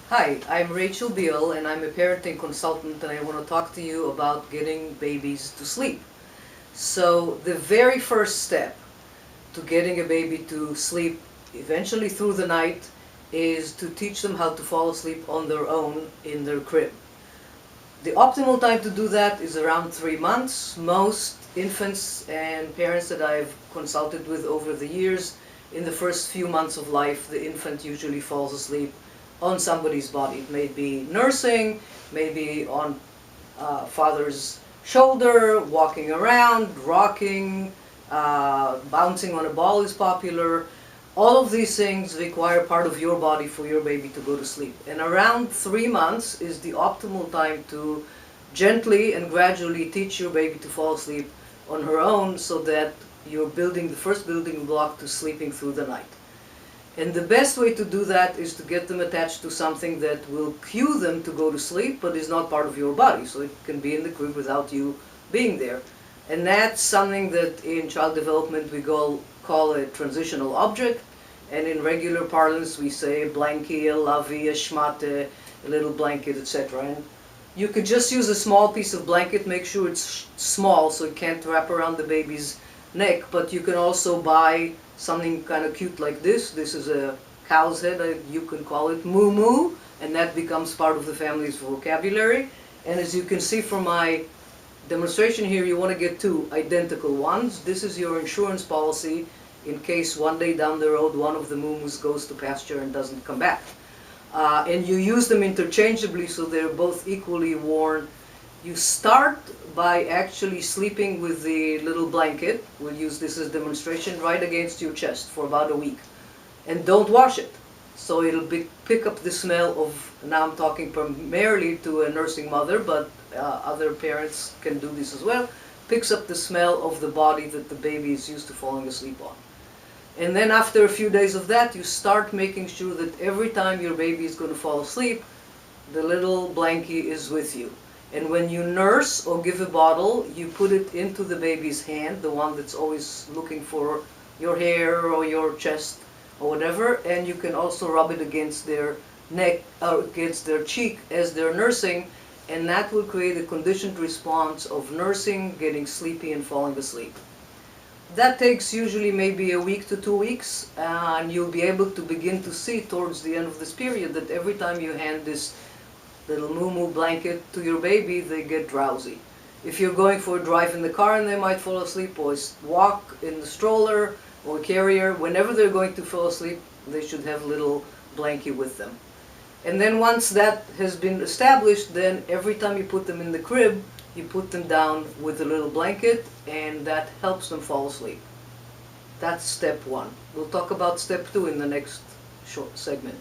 Hi, I'm Rachel Biale and I'm a parenting consultant, and I want to talk to you about getting babies to sleep. So the very first step to getting a baby to sleep eventually through the night is to teach them how to fall asleep on their own in their crib. The optimal time to do that is around 3 months. Most infants and parents that I've consulted with over the years, in the first few months of life, the infant usually falls asleep on somebody's body. It may be nursing, maybe on father's shoulder, walking around, rocking, bouncing on a ball is popular. All of these things require part of your body for your baby to go to sleep. And around 3 months is the optimal time to gently and gradually teach your baby to fall asleep on her own, so that you're building the first building block to sleeping through the night. And the best way to do that is to get them attached to something that will cue them to go to sleep, but is not part of your body. So it can be in the crib without you being there. And that's something that in child development we call a transitional object. And in regular parlance we say a blankie, a lovey, a schmate, a little blanket, etc. And you could just use a small piece of blanket, make sure it's small so it can't wrap around the baby's neck, but you can also buy something kind of cute like this. This is a cow's head, you can call it moo moo, and that becomes part of the family's vocabulary. And as you can see from my demonstration here, you want to get two identical ones. This is your insurance policy in case one day down the road one of the moo moos goes to pasture and doesn't come back. And you use them interchangeably so they're both equally worn. You start by actually sleeping with the little blanket, we'll use this as a demonstration, right against your chest for about a week. And don't wash it. So it'll pick up the smell of, now I'm talking primarily to a nursing mother, but other parents can do this as well, picks up the smell of the body that the baby is used to falling asleep on. And then after a few days of that, you start making sure that every time your baby is going to fall asleep, the little blankie is with you. And when you nurse or give a bottle, you put it into the baby's hand, the one that's always looking for your hair or your chest or whatever, and you can also rub it against their neck or against their cheek as they're nursing, and that will create a conditioned response of nursing, getting sleepy, and falling asleep. That takes usually maybe a week to 2 weeks, and you'll be able to begin to see towards the end of this period that every time you hand this little moo-moo blanket to your baby, they get drowsy. If you're going for a drive in the car and they might fall asleep, or walk in the stroller or carrier, whenever they're going to fall asleep, they should have a little blanket with them. And then once that has been established, then every time you put them in the crib, you put them down with a little blanket, and that helps them fall asleep. That's step one. We'll talk about step two in the next short segment.